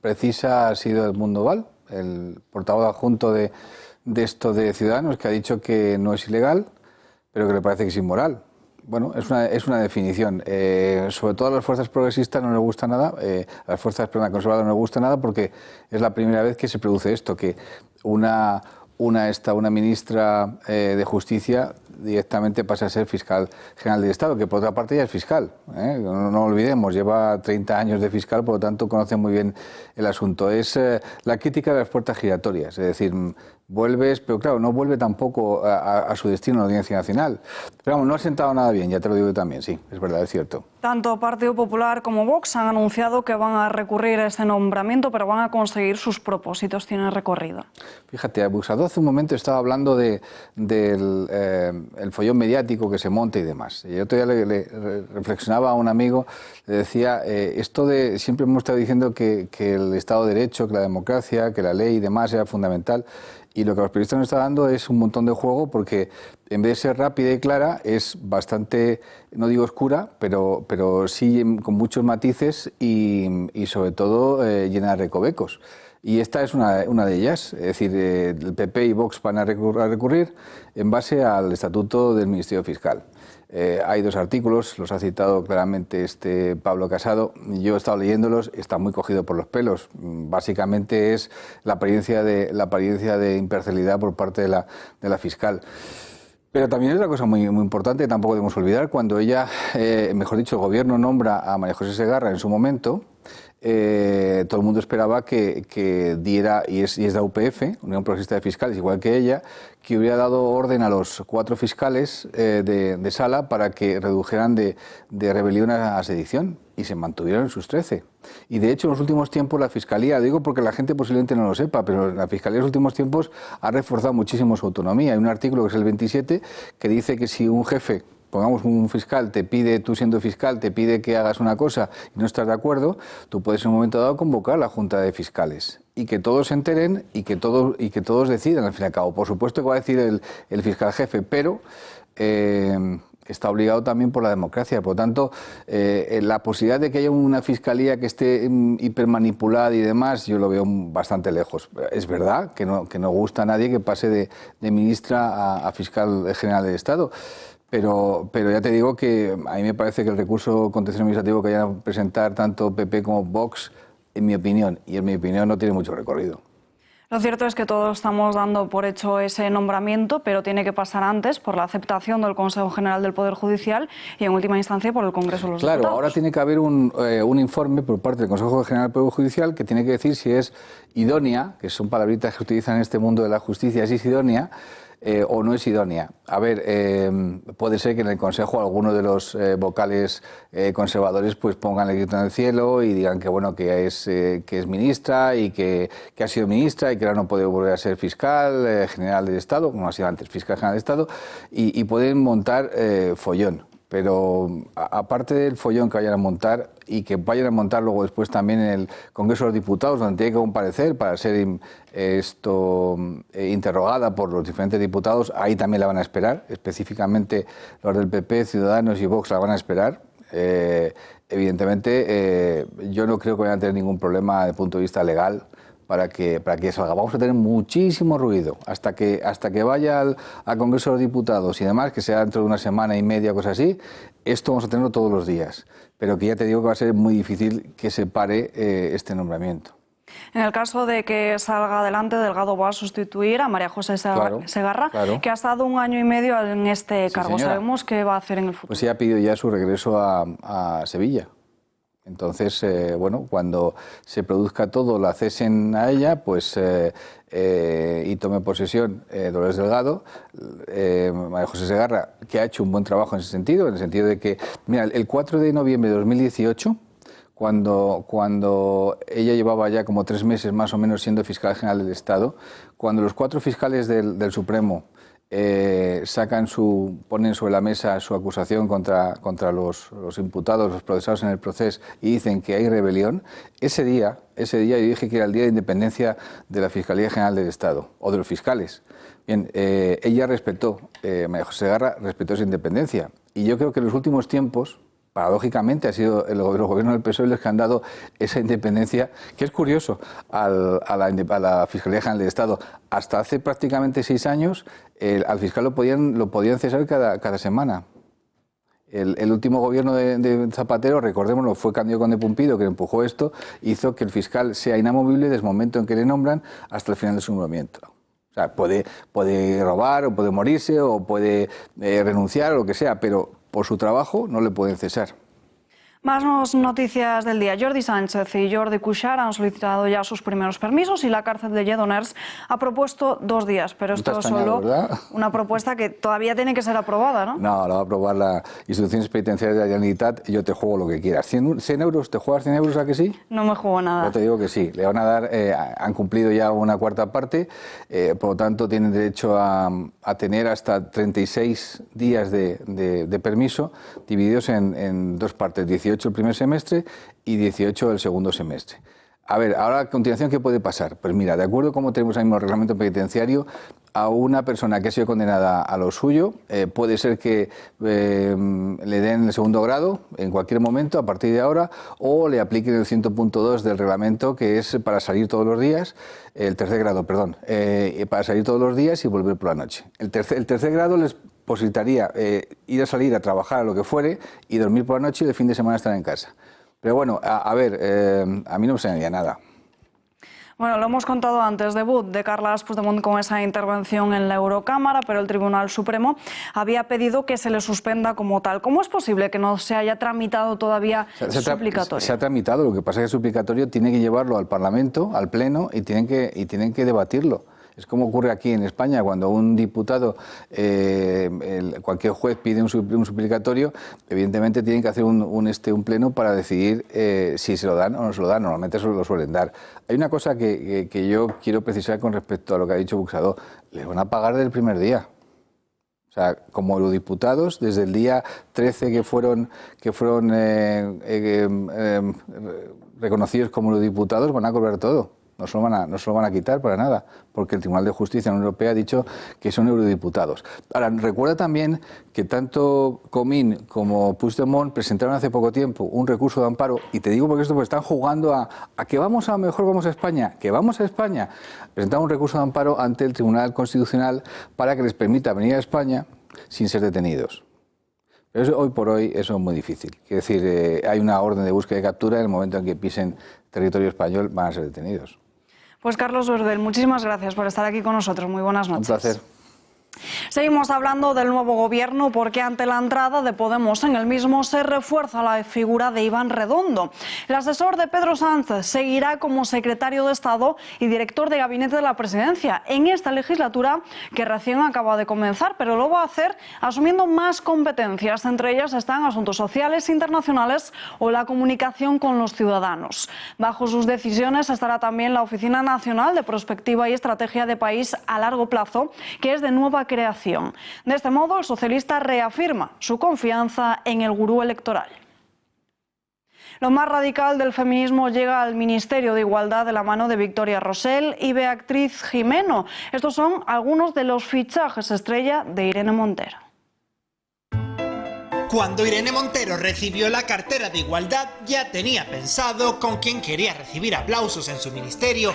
precisa ha sido Edmundo Val, el portavoz adjunto de esto de Ciudadanos, que ha dicho que no es ilegal, pero que le parece que es inmoral. Bueno, es una definición. Sobre todo a las fuerzas progresistas no les gusta nada, a las fuerzas conservadoras no les gusta nada, porque es la primera vez que se produce esto, que una ministra de Justicia directamente pasa a ser fiscal general del Estado, que por otra parte ya es fiscal, no olvidemos, lleva 30 años de fiscal, por lo tanto conoce muy bien el asunto. Es la crítica de las puertas giratorias, es decir, vuelves, pero claro, no vuelve tampoco a su destino en la Audiencia Nacional. Pero vamos, no ha sentado nada bien, ya te lo digo también, sí, es verdad, es cierto. Tanto Partido Popular como Vox han anunciado que van a recurrir a este nombramiento, pero van a conseguir sus propósitos, tienen recorrido. Fíjate, Buxado hace un momento estaba hablando del el follón mediático que se monta y demás. Y el otro día le reflexionaba a un amigo, le decía, esto de, siempre hemos estado diciendo que el Estado de Derecho, que la democracia, que la ley y demás era fundamental, y lo que los periodistas nos están dando es un montón de juego, porque en vez de ser rápida y clara, es bastante, no digo oscura, pero sí con muchos matices y sobre todo llena de recovecos. Y esta es una de ellas, es decir, el PP y Vox van a recurrir en base al Estatuto del Ministerio Fiscal. Hay dos artículos, los ha citado claramente Pablo Casado, yo he estado leyéndolos, está muy cogido por los pelos. Básicamente es la apariencia de imparcialidad por parte de la fiscal. Pero también es una cosa muy importante, tampoco debemos olvidar, cuando ella, mejor dicho, el Gobierno nombra a María José Segarra en su momento, todo el mundo esperaba que diera, y es de la UPF, Unión Progresista de Fiscales, igual que ella, que hubiera dado orden a los 4 fiscales de sala para que redujeran de rebelión a sedición, y se mantuvieron en sus 13. Y de hecho en los últimos tiempos la Fiscalía, digo porque la gente posiblemente no lo sepa, pero la Fiscalía en los últimos tiempos ha reforzado muchísimo su autonomía. Hay un artículo que es el 27 que dice que si un jefe, pongamos un fiscal, te pide, tú siendo fiscal, te pide que hagas una cosa y no estás de acuerdo, tú puedes en un momento dado convocar a la Junta de Fiscales y que todos se enteren y que todos decidan al fin y al cabo. Por supuesto que va a decir el fiscal jefe, pero está obligado también por la democracia. Por lo tanto, la posibilidad de que haya una fiscalía que esté hipermanipulada y demás, yo lo veo bastante lejos. Es verdad que no gusta a nadie que pase de ministra a fiscal general del Estado. Pero ya te digo que a mí me parece que el recurso contencioso administrativo que vayan a presentar tanto PP como Vox, en mi opinión no tiene mucho recorrido. Lo cierto es que todos estamos dando por hecho ese nombramiento, pero tiene que pasar antes por la aceptación del Consejo General del Poder Judicial y en última instancia por el Congreso de los Diputados. Claro, ahora tiene que haber un informe por parte del Consejo General del Poder Judicial que tiene que decir si es idónea, que son palabritas que utilizan en este mundo de la justicia, si es idónea o no es idónea. A ver, puede ser que en el Consejo algunos de los vocales conservadores pues pongan el grito en el cielo y digan que bueno que es ministra y que ha sido ministra y que ahora no puede volver a ser fiscal general del Estado, como ha sido antes fiscal general del Estado, y pueden montar follón. Pero aparte del follón que vayan a montar y que vayan a montar luego después también en el Congreso de los Diputados, donde tiene que comparecer para ser interrogada por los diferentes diputados, ahí también la van a esperar, específicamente los del PP, Ciudadanos y Vox la van a esperar. Evidentemente, yo no creo que vayan a tener ningún problema desde el punto de vista legal para que salga. Vamos a tener muchísimo ruido hasta que vaya al Congreso de los Diputados y demás, que sea dentro de una semana y media o cosas así. Esto vamos a tenerlo todos los días, pero que ya te digo que va a ser muy difícil que se pare este nombramiento. En el caso de que salga adelante, Delgado va a sustituir a María José Segarra, que ha estado 1 año y medio en este cargo. Señora. ¿Sabemos qué va a hacer en el futuro? Pues ella ha pedido ya su regreso a Sevilla. Entonces, bueno, cuando se produzca todo, la cesen a ella, pues y tome posesión Dolores Delgado, María José Segarra, que ha hecho un buen trabajo en ese sentido, en el sentido de que, mira, el 4 de noviembre de 2018, cuando ella llevaba ya como 3 meses más o menos siendo fiscal general del Estado, cuando los 4 fiscales del Supremo ponen sobre la mesa su acusación contra los imputados, los procesados en el proceso y dicen que hay rebelión, ese día yo dije que era el día de independencia de la Fiscalía General del Estado, o de los fiscales. Bien, ella María José Segarra respetó esa independencia. Y yo creo que en los últimos tiempos, paradójicamente, ha sido los gobiernos del PSOE los que han dado esa independencia, que es curioso, a la Fiscalía General del Estado. Hasta hace prácticamente 6 años, al fiscal lo podían cesar cada semana. El último gobierno de Zapatero, recordémoslo, fue Cándido Conde Pumpido, que empujó esto, hizo que el fiscal sea inamovible desde el momento en que le nombran hasta el final de su nombramiento. O sea, puede robar, o puede morirse, o puede renunciar, o lo que sea, pero por su trabajo no le pueden cesar. Más noticias del día. Jordi Sánchez y Jordi Cuixart han solicitado ya sus primeros permisos y la cárcel de Lledoners ha propuesto 2 días, pero esto es solo una propuesta que todavía tiene que ser aprobada, ¿no? No, la va a aprobar la Instituciones Penitenciarias de la Generalitat y yo te juego lo que quieras. 100 euros, ¿te juegas 100 euros a que sí? No me juego nada. Yo te digo que sí, le van a dar, han cumplido ya una 4ª parte, por lo tanto tienen derecho a tener hasta 36 días de permiso divididos en 2 partes, 18 el primer semestre y 18 el segundo semestre. A ver, ahora a continuación, ¿qué puede pasar? Pues mira, de acuerdo como tenemos ahí mismo el reglamento penitenciario, a una persona que ha sido condenada a lo suyo, puede ser que le den el 2.º grado en cualquier momento a partir de ahora, o le apliquen el 100.2 del reglamento, que es para salir todos los días, el 3.º grado, perdón, para salir todos los días y volver por la noche. El tercer grado les posibilitaría ir a salir a trabajar, a lo que fuere, y dormir por la noche y el fin de semana estar en casa. Pero bueno, a ver, a mí no me enseñaría nada. Bueno, lo hemos contado antes, debut de Carles Puigdemont con esa intervención en la Eurocámara, pero el Tribunal Supremo había pedido que se le suspenda como tal. ¿Cómo es posible que no se haya tramitado todavía suplicatorio? Se ha tramitado, lo que pasa es que el suplicatorio tiene que llevarlo al Parlamento, al Pleno, y tienen que debatirlo. Es como ocurre aquí en España, cuando un diputado, cualquier juez pide un suplicatorio, evidentemente tienen que hacer un pleno para decidir si se lo dan o no se lo dan. Normalmente eso lo suelen dar. Hay una cosa que yo quiero precisar con respecto a lo que ha dicho Buxadó. Les van a pagar desde el primer día. O sea, como los diputados, desde el día 13 que fueron reconocidos como los diputados, van a cobrar todo. no se lo van a quitar para nada, porque el Tribunal de Justicia de la Unión Europea ha dicho que son eurodiputados. Ahora, recuerda también que tanto Comín como Puigdemont presentaron hace poco tiempo un recurso de amparo, y te digo porque esto, pues están jugando a que vamos a lo mejor vamos a España, que vamos a España. Presentaron un recurso de amparo ante el Tribunal Constitucional para que les permita venir a España sin ser detenidos. Pero eso, hoy por hoy eso es muy difícil. Quiere decir, hay una orden de búsqueda y captura, en el momento en que pisen territorio español van a ser detenidos. Pues Carlos Verdel, muchísimas gracias por estar aquí con nosotros. Muy buenas noches. Un placer. Seguimos hablando del nuevo gobierno porque ante la entrada de Podemos en el mismo se refuerza la figura de Iván Redondo. El asesor de Pedro Sánchez seguirá como secretario de Estado y director de gabinete de la presidencia en esta legislatura que recién acaba de comenzar, pero lo va a hacer asumiendo más competencias. Entre ellas están asuntos sociales, internacionales o la comunicación con los ciudadanos. Bajo sus decisiones estará también la Oficina Nacional de Prospectiva y Estrategia de País a Largo Plazo, que es de nueva creación. De este modo, el socialista reafirma su confianza en el gurú electoral. Lo más radical del feminismo llega al Ministerio de Igualdad de la mano de Victoria Rosell y Beatriz Gimeno. Estos son algunos de los fichajes estrella de Irene Montero. Cuando Irene Montero recibió la cartera de Igualdad, ya tenía pensado con quién quería recibir aplausos en su ministerio.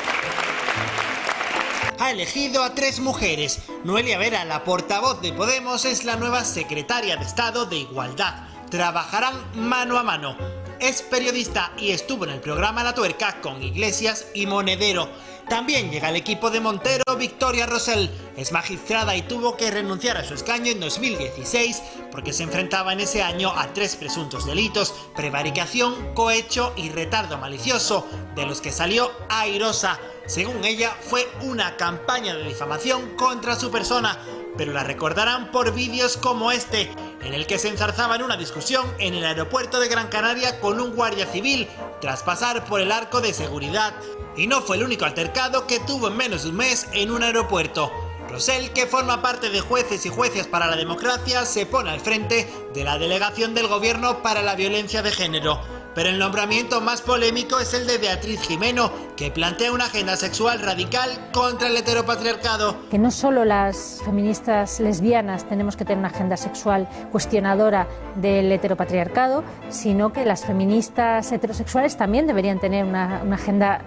Ha elegido a 3 mujeres. Noelia Vera, la portavoz de Podemos, es la nueva secretaria de Estado de Igualdad. Trabajarán mano a mano. Es periodista y estuvo en el programa La Tuerca con Iglesias y Monedero. También llega al equipo de Montero Victoria Rosell. Es magistrada y tuvo que renunciar a su escaño en 2016 porque se enfrentaba en ese año a 3 presuntos delitos: prevaricación, cohecho y retardo malicioso, de los que salió airosa. Según ella, fue una campaña de difamación contra su persona, pero la recordarán por vídeos como este, en el que se enzarzaba en una discusión en el aeropuerto de Gran Canaria con un guardia civil, tras pasar por el arco de seguridad. Y no fue el único altercado que tuvo en menos de un mes en un aeropuerto. Rosell, que forma parte de Jueces y Jueces para la Democracia, se pone al frente de la delegación del Gobierno para la violencia de género. Pero el nombramiento más polémico es el de Beatriz Gimeno, que plantea una agenda sexual radical contra el heteropatriarcado. Que no solo las feministas lesbianas tenemos que tener una agenda sexual cuestionadora del heteropatriarcado, sino que las feministas heterosexuales también deberían tener una agenda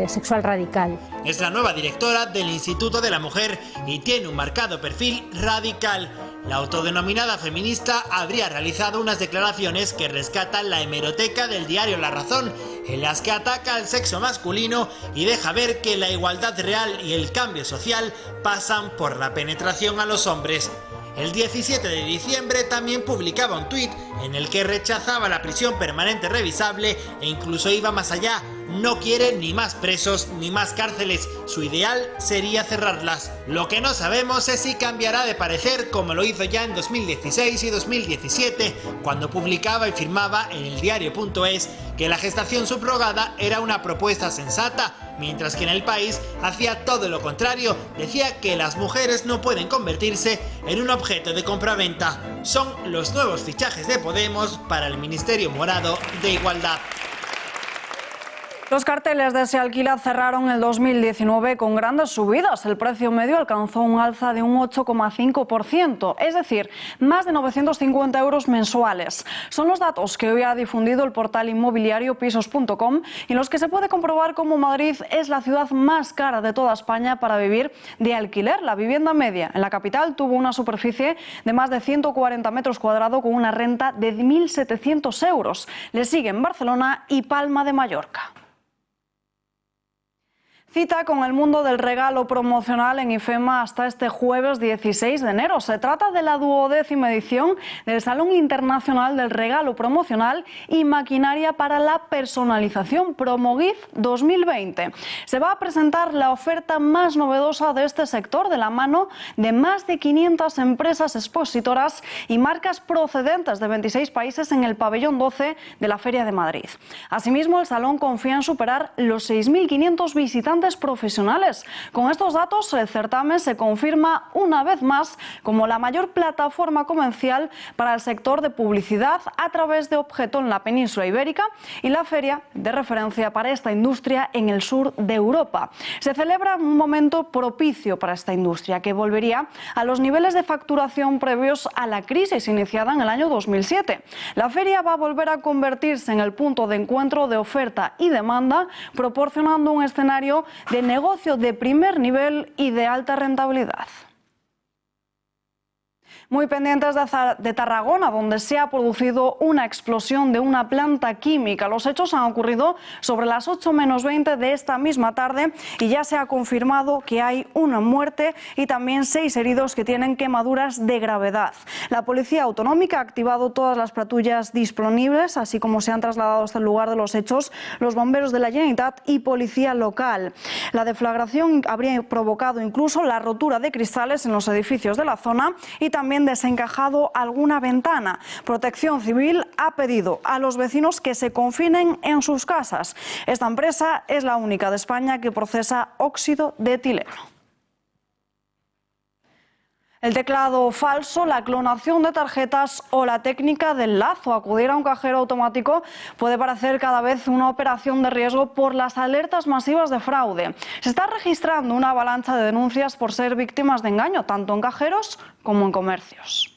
sexual radical. Es la nueva directora del Instituto de la Mujer y tiene un marcado perfil radical. La autodenominada feminista habría realizado unas declaraciones que rescatan la hemeroteca del diario La Razón, en las que ataca al sexo masculino y deja ver que la igualdad real y el cambio social pasan por la penetración a los hombres. El 17 de diciembre también publicaba un tuit en el que rechazaba la prisión permanente revisable e incluso iba más allá. No quiere ni más presos ni más cárceles. Su ideal sería cerrarlas. Lo que no sabemos es si cambiará de parecer como lo hizo ya en 2016 y 2017, cuando publicaba y firmaba en el diario.es que la gestación subrogada era una propuesta sensata, mientras que en El País hacía todo lo contrario. Decía que las mujeres no pueden convertirse en un objeto de compraventa. Son los nuevos fichajes de Podemos para el Ministerio Morado de Igualdad. Los carteles de Se Alquila cerraron el 2019 con grandes subidas. El precio medio alcanzó un alza de un 8,5%, es decir, más de 950 euros mensuales. Son los datos que hoy ha difundido el portal inmobiliario pisos.com, en los que se puede comprobar cómo Madrid es la ciudad más cara de toda España para vivir de alquiler. La vivienda media en la capital tuvo una superficie de más de 140 metros cuadrados con una renta de 1.700 euros. Le siguen Barcelona y Palma de Mallorca. Cita con el mundo del regalo promocional en IFEMA hasta este jueves 16 de enero. Se trata de la 12ª edición del Salón Internacional del Regalo Promocional y Maquinaria para la Personalización, PromoGIF 2020. Se va a presentar la oferta más novedosa de este sector de la mano de más de 500 empresas expositoras y marcas procedentes de 26 países en el pabellón 12 de la Feria de Madrid. Asimismo, el Salón confía en superar los 6.500 visitantes anunciantes profesionales. Con estos datos, el certamen se confirma una vez más como la mayor plataforma comercial para el sector de publicidad a través de objeto en la península ibérica y la feria de referencia para esta industria en el sur de Europa. Se celebra un momento propicio para esta industria que volvería a los niveles de facturación previos a la crisis iniciada en el año 2007. La feria va a volver a convertirse en el punto de encuentro de oferta y demanda, proporcionando un escenario de negocio de primer nivel y de alta rentabilidad. Muy pendientes de Tarragona, donde se ha producido una explosión de una planta química. Los hechos han ocurrido sobre las 8 menos 20 de esta misma tarde y ya se ha confirmado que hay una muerte y también 6 heridos que tienen quemaduras de gravedad. La Policía Autonómica ha activado todas las patrullas disponibles, así como se han trasladado hasta el lugar de los hechos los bomberos de la Generalitat y policía local. La deflagración habría provocado incluso la rotura de cristales en los edificios de la zona y también desencajado alguna ventana. Protección Civil ha pedido a los vecinos que se confinen en sus casas. Esta empresa es la única de España que procesa óxido de etileno. El teclado falso, la clonación de tarjetas o la técnica del lazo. Acudir a un cajero automático puede parecer cada vez una operación de riesgo por las alertas masivas de fraude. Se está registrando una avalancha de denuncias por ser víctimas de engaño, tanto en cajeros como en comercios.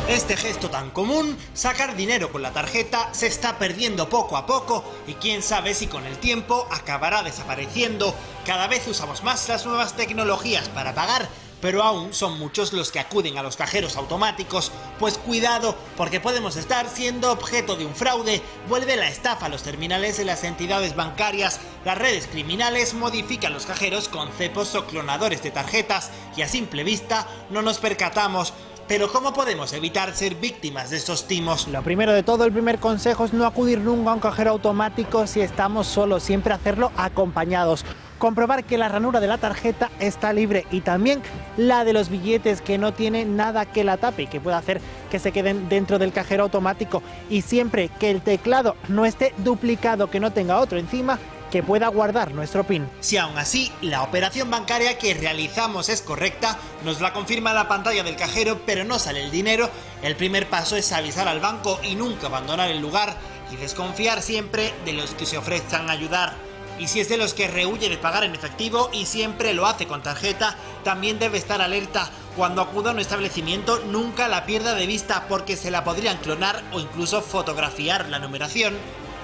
Este gesto tan común, sacar dinero con la tarjeta, se está perdiendo poco a poco y quién sabe si con el tiempo acabará desapareciendo. Cada vez usamos más las nuevas tecnologías para pagar, pero aún son muchos los que acuden a los cajeros automáticos. Pues cuidado, porque podemos estar siendo objeto de un fraude. Vuelve la estafa a los terminales de las entidades bancarias. Las redes criminales modifican los cajeros con cepos o clonadores de tarjetas y a simple vista no nos percatamos. Pero ¿cómo podemos evitar ser víctimas de estos timos? Lo primero de todo, el primer consejo es no acudir nunca a un cajero automático si estamos solos, siempre hacerlo acompañados. Comprobar que la ranura de la tarjeta está libre y también la de los billetes, que no tiene nada que la tape y que pueda hacer que se queden dentro del cajero automático. Y siempre que el teclado no esté duplicado, que no tenga otro encima, que pueda guardar nuestro PIN. Si aún así la operación bancaria que realizamos es correcta, nos la confirma la pantalla del cajero, pero no sale el dinero, el primer paso es avisar al banco y nunca abandonar el lugar y desconfiar siempre de los que se ofrezcan a ayudar. Y si es de los que rehuye de pagar en efectivo y siempre lo hace con tarjeta, también debe estar alerta. Cuando acuda a un establecimiento nunca la pierda de vista, porque se la podrían clonar o incluso fotografiar la numeración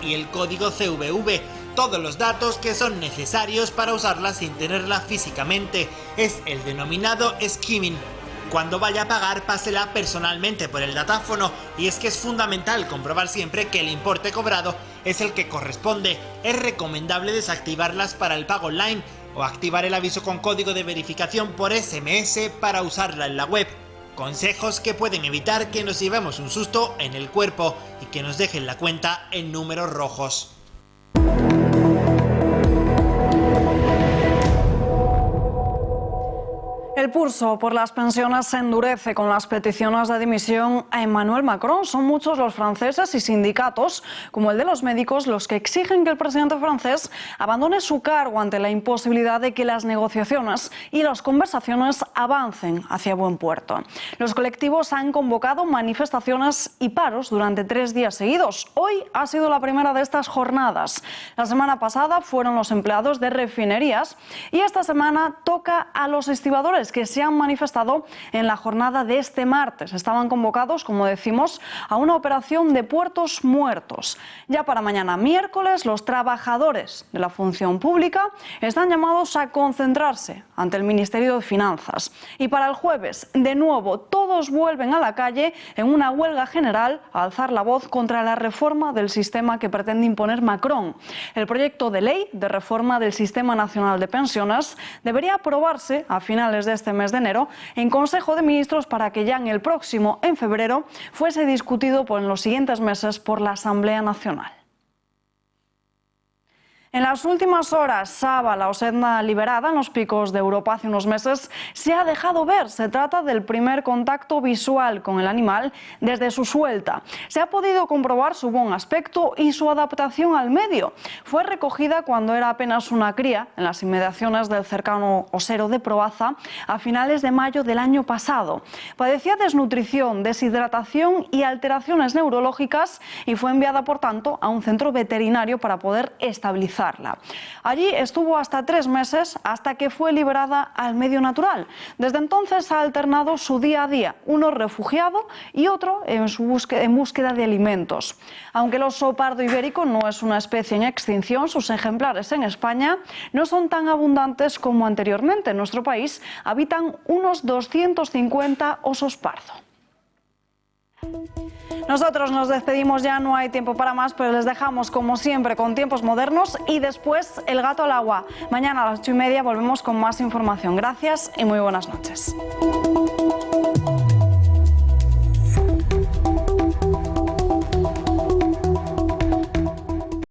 y el código CVV. Todos los datos que son necesarios para usarla sin tenerla físicamente. Es el denominado skimming. Cuando vaya a pagar, pásela personalmente por el datáfono, y es que es fundamental comprobar siempre que el importe cobrado es el que corresponde. Es recomendable desactivarlas para el pago online o activar el aviso con código de verificación por SMS para usarla en la web. Consejos que pueden evitar que nos llevemos un susto en el cuerpo y que nos dejen la cuenta en números rojos. El pulso por las pensiones se endurece con las peticiones de dimisión a Emmanuel Macron. Son muchos los franceses y sindicatos, como el de los médicos, los que exigen que el presidente francés abandone su cargo ante la imposibilidad de que las negociaciones y las conversaciones avancen hacia buen puerto. Los colectivos han convocado manifestaciones y paros durante 3 días seguidos. Hoy ha sido la primera de estas jornadas. La semana pasada fueron los empleados de refinerías y esta semana toca a los estibadores, que se han manifestado en la jornada de este martes. Estaban convocados, como decimos, a una operación de puertos muertos. Ya para mañana miércoles, los trabajadores de la función pública están llamados a concentrarse ante el Ministerio de Finanzas. Y para el jueves, de nuevo, todos vuelven a la calle en una huelga general a alzar la voz contra la reforma del sistema que pretende imponer Macron. El proyecto de ley de reforma del Sistema Nacional de Pensiones debería aprobarse a finales de este mes de enero en Consejo de Ministros para que ya en el próximo, en febrero, fuese discutido en los siguientes meses por la Asamblea Nacional. En las últimas horas, Saba, la osenda liberada en los picos de Europa hace unos meses, se ha dejado ver. Se trata del primer contacto visual con el animal desde su suelta. Se ha podido comprobar su buen aspecto y su adaptación al medio. Fue recogida cuando era apenas una cría en las inmediaciones del cercano Osero de Proaza a finales de mayo del año pasado. Padecía desnutrición, deshidratación y alteraciones neurológicas y fue enviada, por tanto, a un centro veterinario para poder estabilizarla. Allí estuvo hasta 3 meses hasta que fue liberada al medio natural. Desde entonces ha alternado su día a día, uno refugiado y otro en búsqueda de alimentos. Aunque el oso pardo ibérico no es una especie en extinción, sus ejemplares en España no son tan abundantes como anteriormente. En nuestro país habitan unos 250 osos pardo. Nosotros nos despedimos ya, no hay tiempo para más, pero les dejamos como siempre con Tiempos Modernos y después El Gato al Agua. Mañana a las 8:30 volvemos con más información. Gracias y muy buenas noches.